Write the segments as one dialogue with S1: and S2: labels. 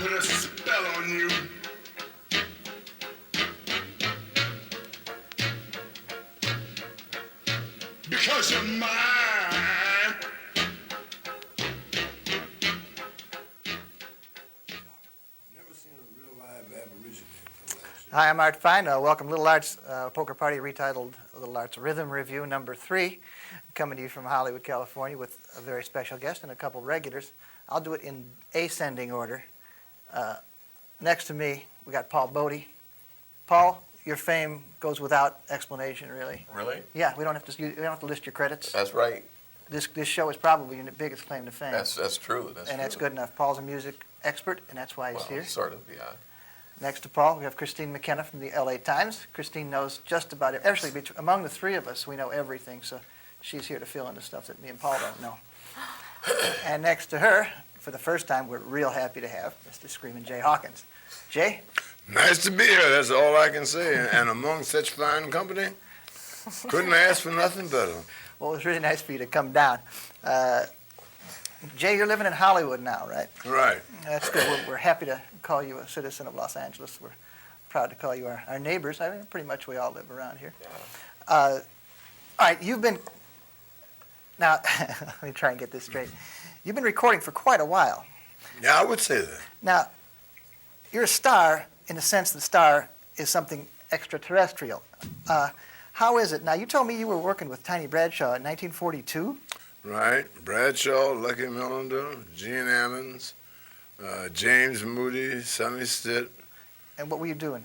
S1: put a spell on you. Because you're mine. Never seen a real live Aborigine.
S2: Hi, I'm Art Fein. Welcome, Little Arts Poker Party, retitled Little Arts Rhythm Review number 3, coming to you from Hollywood, California, with a very special guest and a couple regulars. I'll do it in ascending order. Next to me, we got Paul Bodie. Paul, your fame goes without explanation, really.
S3: Really?
S2: Yeah, we don't have to list your credits.
S3: That's right.
S2: This show is probably your biggest claim to fame.
S3: That's true.
S2: That's good enough. Paul's a music expert, and that's why he's
S3: Well,
S2: here.
S3: sort of, yeah.
S2: Next to Paul, we have Kristine McKenna from the LA Times. Kristine knows just about it. Actually, among the three of us, we know everything, so she's here to fill in the stuff that me and Paul don't know. And next to her, for the first time, we're real happy to have Mr. Screamin Jay Hawkins. Jay?
S1: Nice to be here, that's all I can say. And among such fine company, couldn't ask for nothing better.
S2: Well, it was really nice for you to come down. Jay, you're living in Hollywood now, right?
S1: Right.
S2: That's good. We're happy to call you a citizen of Los Angeles. We're proud to call you our neighbors. I mean, pretty much we all live around here.
S3: Yeah.
S2: All right, you've been, now, let me try and get this straight. You've been recording for quite a while.
S1: Yeah, I would say that.
S2: Now, you're a star in the sense that star is something extraterrestrial. How is it? Now, you told me you were working with Tiny Bradshaw in 1942.
S1: Right. Bradshaw, Lucky Millender, Gene Ammons, James Moody, Sonny Stitt.
S2: And what were you doing?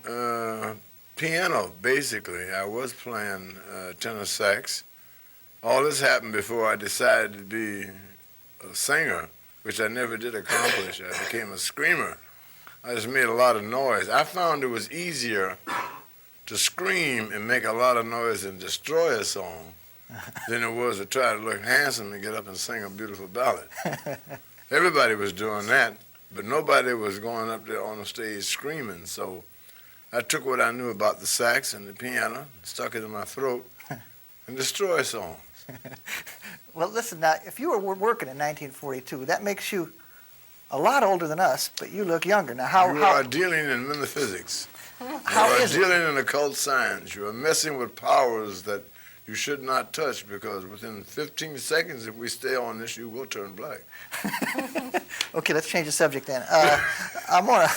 S1: Piano, basically. I was playing tenor sax. All this happened before I decided to be a singer, which I never did accomplish. I became a screamer. I just made a lot of noise. I found it was easier to scream and make a lot of noise and destroy a song than it was to try to look handsome and get up and sing a beautiful ballad. Everybody was doing that, but nobody was going up there on the stage screaming. So I took what I knew about the sax and the piano, stuck it in my throat, and destroyed songs.
S2: Well, listen, now, if you were working in 1942, that makes you a lot older than us, but you look younger. Now,
S1: You are dealing in metaphysics.
S2: how
S1: You are
S2: is it?
S1: dealing in occult science. You are messing with powers that you should not touch, because within 15 seconds, if we stay on this, you will turn black.
S2: Okay, let's change the subject then. I'm gonna.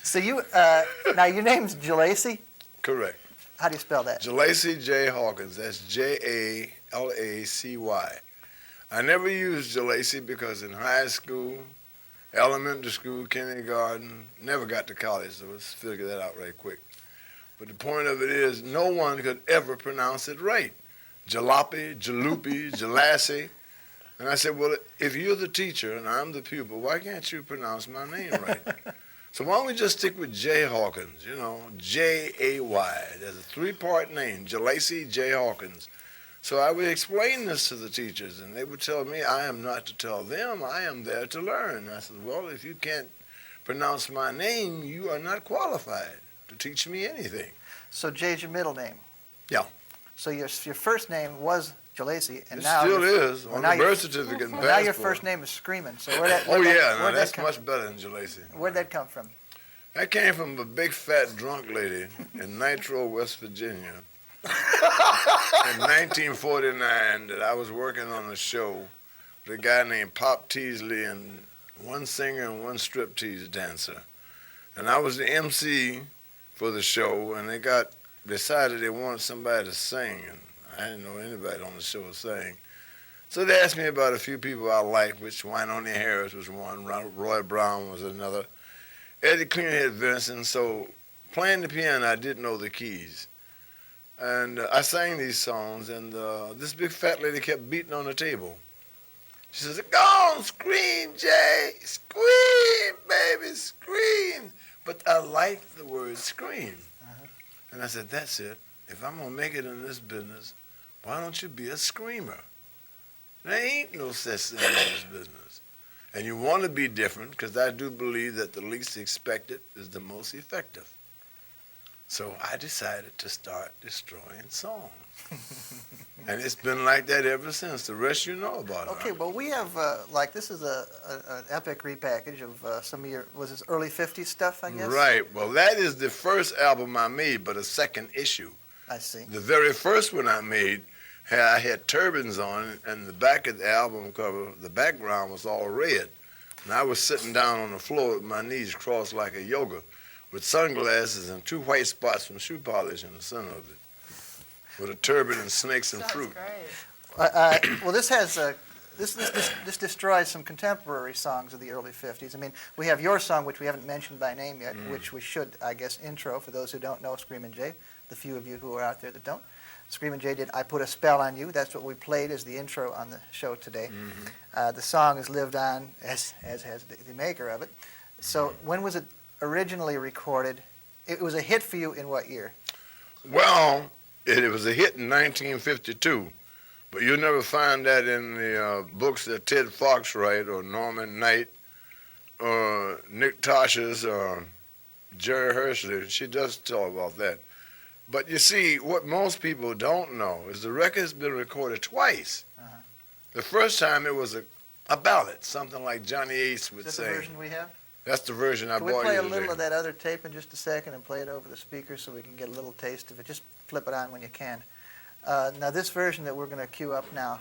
S2: So you, now your name's Jalacy?
S1: Correct.
S2: How do you spell that?
S1: Exene Jay Hawkins. That's Jalacy. I never used Jalacy because in high school, elementary school, kindergarten, never got to college, so let's figure that out right quick. But the point of it is, no one could ever pronounce it right. Jalopy, Jalopy, Jalassi. And I said, well, if you're the teacher and I'm the pupil, why can't you pronounce my name right? So why don't we just stick with Jay Hawkins, you know, J-A-Y. There's a 3-part name, Jalacy Jay Hawkins. So I would explain this to the teachers, and they would tell me I am not to tell them, I am there to learn. I said, well, if you can't pronounce my name, you are not qualified to teach me anything.
S2: So Jay's your middle name?
S1: Yeah.
S2: So your first name was Jalacy, and
S1: It
S2: now
S1: still is, on the birth certificate and
S2: now your
S1: passport.
S2: first name is Screamin. So where'd that,
S1: Oh yeah, now
S2: where'd
S1: that's
S2: that come,
S1: much better than Jalacy.
S2: Where'd that come from?
S1: That came from a big fat drunk lady in Nitro, West Virginia in 1949 that I was working on a show with a guy named Pop Teasley and one singer and one striptease dancer. And I was the MC for the show, and they decided they wanted somebody to sing, and I didn't know anybody on the show to sing. So they asked me about a few people I liked, which Wynonie Harris was one, Roy Brown was another, Eddie Cleanhead Vincent. So playing the piano, I didn't know the keys. And I sang these songs, and this big fat lady kept beating on the table. She says, go on, scream, Jay, scream, baby, scream. But I liked the word scream. And I said, that's it. If I'm going to make it in this business, why don't you be a screamer? There ain't no such thing in this business. And you want to be different, because I do believe that the least expected is the most effective. So I decided to start destroying songs. And it's been like that ever since. The rest you know about it.
S2: Okay, well, we have, this is an epic repackage of some of your, was this early 50s stuff, I guess?
S1: Right. Well, that is the first album I made, but a second issue.
S2: I see.
S1: The very first one I made, I had turbans on it, and the back of the album cover, the background was all red. And I was sitting down on the floor with my knees crossed like a yoga, with sunglasses and 2 white spots from shoe polish in the center of it, with a turban and snakes and fruit.
S2: Great. Well, this has this destroys some contemporary songs of the early 50s. I mean, we have your song, which we haven't mentioned by name yet, which we should, I guess, intro for those who don't know Screamin Jay, the few of you who are out there that don't. Screamin Jay did I Put a Spell on You. That's what we played as the intro on the show today. The song has lived on, as has the maker of it. So when was it originally recorded? It was a hit for you in what year?
S1: Well, it was a hit in 1952, but you'll never find that in the books that Ted Fox write, or Norman Knight, or Nick Tosh's, or Jerry Hershey. She does tell about that. But you see, what most people don't know is the record's been recorded twice. The first time it was a ballad, something like Johnny Ace would say.
S2: Is that the version we have?
S1: That's the version I bought you
S2: Can we play a
S1: today.
S2: little of that other tape in just a second and play it over the speaker so we can get a little taste of it? Just flip it on when you can. Now this version that we're going to cue up now.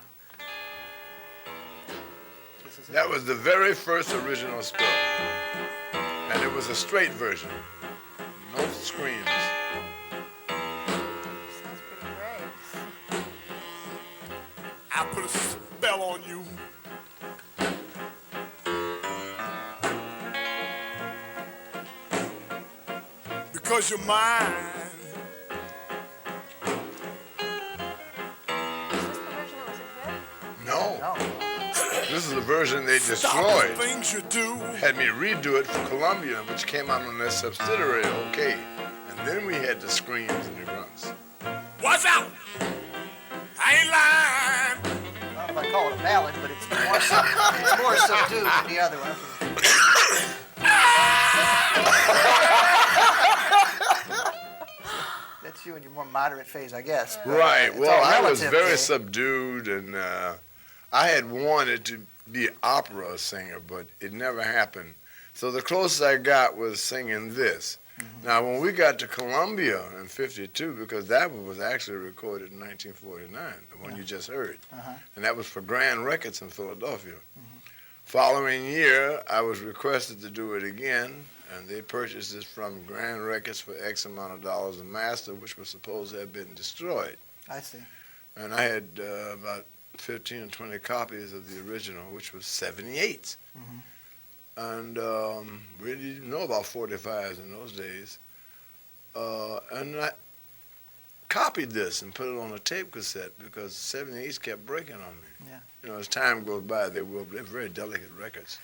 S2: This is it.
S1: That was the very first original spell. And it was a straight version. No screams.
S3: Sounds pretty great.
S4: I put a spell on you. Because you're mine.
S3: Is this the version that was a hit?
S1: No.
S2: No.
S1: This is the version they
S4: Stop
S1: destroyed.
S4: the things you do.
S1: Had me redo it for Columbia, which came out on their subsidiary, OK. And then we had the screams and the grunts.
S4: Watch out! I ain't lying.
S2: I don't know if I call it a ballad, but it's more subdued than the other one. That's you in your more moderate phase, I guess. But,
S1: Right.
S2: it's
S1: Well,
S2: all
S1: I was
S2: relative
S1: very
S2: to-
S1: subdued, and I had wanted to be an opera singer, but it never happened. So the closest I got was singing this. Now, when we got to Columbia in '52, because that one was actually recorded in 1949, the one you just heard, and that was for Grand Records in Philadelphia. Following year, I was requested to do it again, and they purchased it from Grand Records for X amount of dollars a master, which was supposed to have been destroyed.
S2: I see.
S1: And I had about 15 or 20 copies of the original, which was 78s. And really didn't know about 45s in those days. And I copied this and put it on a tape cassette because 78s kept breaking on me.
S2: Yeah.
S1: You know, as time goes by, they're very delicate records.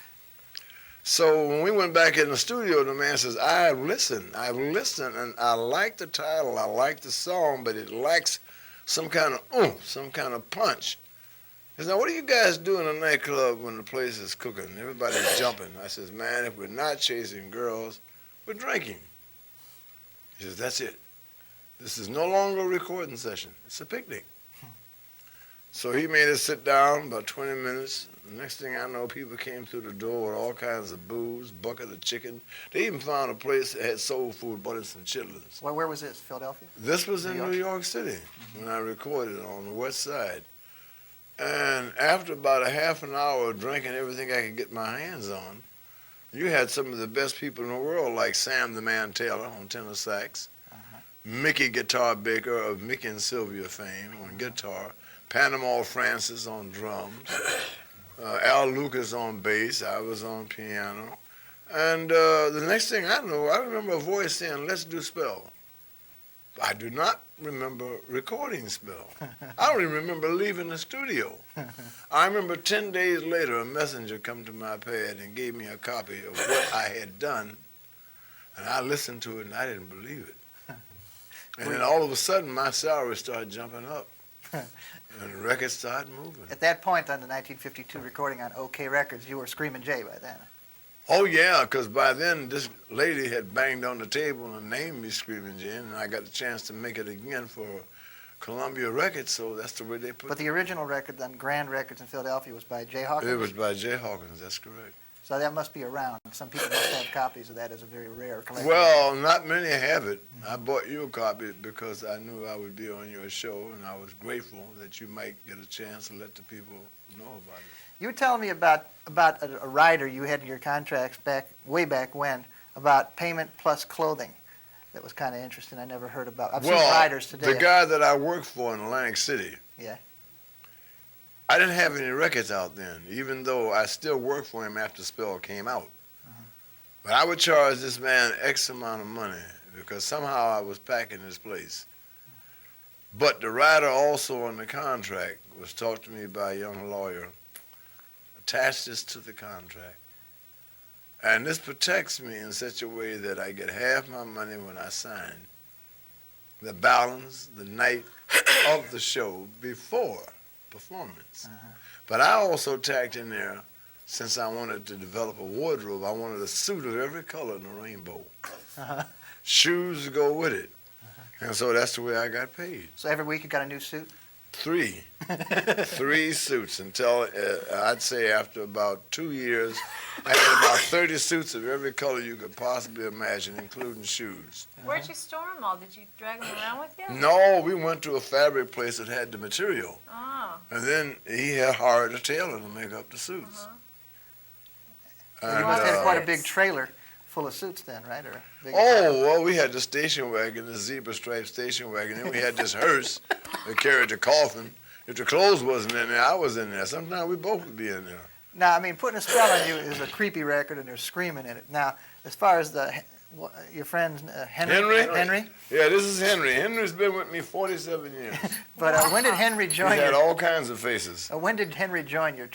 S1: So when we went back in the studio, the man says, I've listened, and I like the title, I like the song, but it lacks some kind of oomph, some kind of punch. He says, now, what do you guys do in a nightclub when the place is cooking? Everybody's jumping. I says, man, if we're not chasing girls, we're drinking. He says, that's it. This is no longer a recording session. It's a picnic. So he made us sit down about 20 minutes. The next thing I know, people came through the door with all kinds of booze, bucket of chicken. They even found a place that had soul food, butters and chitlins.
S2: Where was this? Philadelphia?
S1: This was in
S2: New York?
S1: New York City when I recorded it on the west side. And after about a half an hour of drinking everything I could get my hands on, you had some of the best people in the world, like Sam the Man Taylor on tenor sax, Mickey Guitar Baker of Mickey and Sylvia fame on guitar, Panama Francis on drums, Al Lucas on bass, I was on piano. And the next thing I know, I remember a voice saying, let's do spell. I do not remember recording spell. I don't even remember leaving the studio. I remember 10 days later, a messenger come to my pad and gave me a copy of what I had done, and I listened to it and I didn't believe it. And then all of a sudden, my salary started jumping up, and the records started moving.
S2: At that point on the 1952 recording on OK Records, you were Screamin Jay by then.
S1: Oh, yeah, because by then this lady had banged on the table and named me Screamin Jay, and I got the chance to make it again for Columbia Records, so that's the way they put it.
S2: But the original record on Grand Records in Philadelphia was by Jay Hawkins?
S1: It was by Jay Hawkins, that's correct.
S2: So that must be around. Some people must have copies of that as a very rare collection.
S1: Well, not many have it. I bought you a copy because I knew I would be on your show, and I was grateful that you might get a chance to let the people know about it.
S2: You were telling me about a rider you had in your contracts way back when, about payment plus clothing. That was kind of interesting. I never heard about. I've seen riders today.
S1: The guy that I worked for in Atlantic City,
S2: Yeah.
S1: I didn't have any records out then, even though I still worked for him after Spell came out. But I would charge this man X amount of money because somehow I was packing his place. But the writer also on the contract was talked to me by a young lawyer, attached this to the contract. And this protects me in such a way that I get half my money when I sign, the balance the night of the show before performance. But I also tacked in there, since I wanted to develop a wardrobe, I wanted a suit of every color in the rainbow. Shoes to go with it. And so that's the way I got paid.
S2: So every week you got a new suit?
S1: 3. 3 suits until I'd say after about 2 years, I had about 30 suits of every color you could possibly imagine, including shoes.
S3: Where'd you store them all? Did you drag them around with you?
S1: No, we went to a fabric place that had the material.
S3: Oh.
S1: And then he had hired a tailor to make up the suits.
S2: You must have quite a big trailer full of suits then, right? Or a big
S1: Well, we had the station wagon, the zebra striped station wagon, and we had this hearse that carried the coffin. If the clothes wasn't in there, I was in there. Sometimes we both would be in there.
S2: Now, I mean, Putting a Spell on You is a creepy record, and there's screaming in it. Now, as far as your friend Henry?
S1: Yeah, this is Henry. Henry's been with me 47 years.
S2: But when did Henry join?
S1: He's had all kinds of faces.
S2: When did Henry join your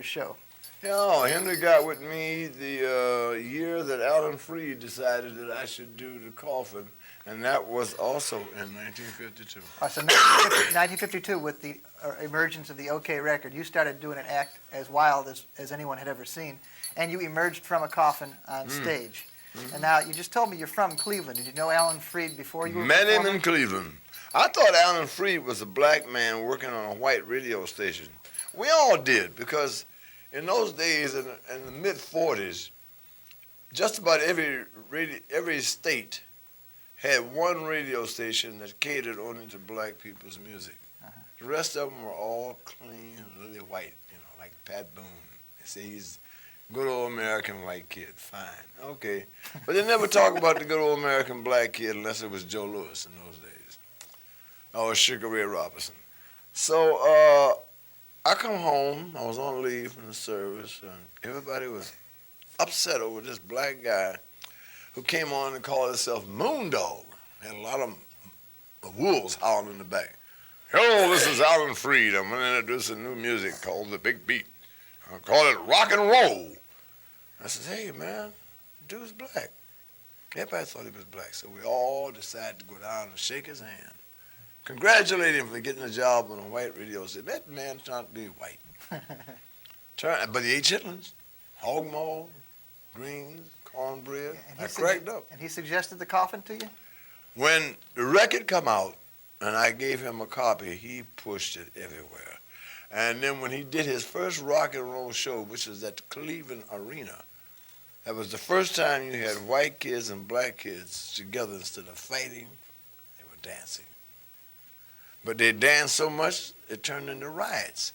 S2: show?
S1: Yeah, Henry got with me the year that Alan Freed decided that I should do the coffin, and that was also in 1952.
S2: So 1952, with the emergence of the OK record, you started doing an act as wild as anyone had ever seen, and you emerged from a coffin on stage. And now, you just told me you're from Cleveland. Did you know Alan Freed before you were
S1: Met him
S2: performing?
S1: in Cleveland. I thought Alan Freed was a black man working on a white radio station. We all did, because in those days, in the mid-40s, just about every state had one radio station that catered only to black people's music. The rest of them were all clean, really white, like Pat Boone. They say he's a good old American white kid. Fine, okay. But they never talk about the good old American black kid unless it was Joe Louis in those days, or Sugar Ray Robinson. So I come home, I was on leave from the service, and everybody was upset over this black guy who came on and called himself Moondog. Had a lot of wolves howling in the back. Hello, this is Alan Freed. I'm going to introduce a new music called The Big Beat. I'll call it rock and roll. I said, hey, man, the dude's black. Everybody thought he was black, so we all decided to go down and shake his hand. Congratulate him for getting a job on a white radio station. That man turned to be white. But he ate chitlins, hog maw, greens, cornbread. I cracked up.
S2: And he suggested the coffin to you?
S1: When the record come out, and I gave him a copy, he pushed it everywhere. And then when he did his first rock and roll show, which was at the Cleveland Arena, that was the first time you had white kids and black kids together. Instead of fighting, they were dancing. But they danced so much, it turned into riots.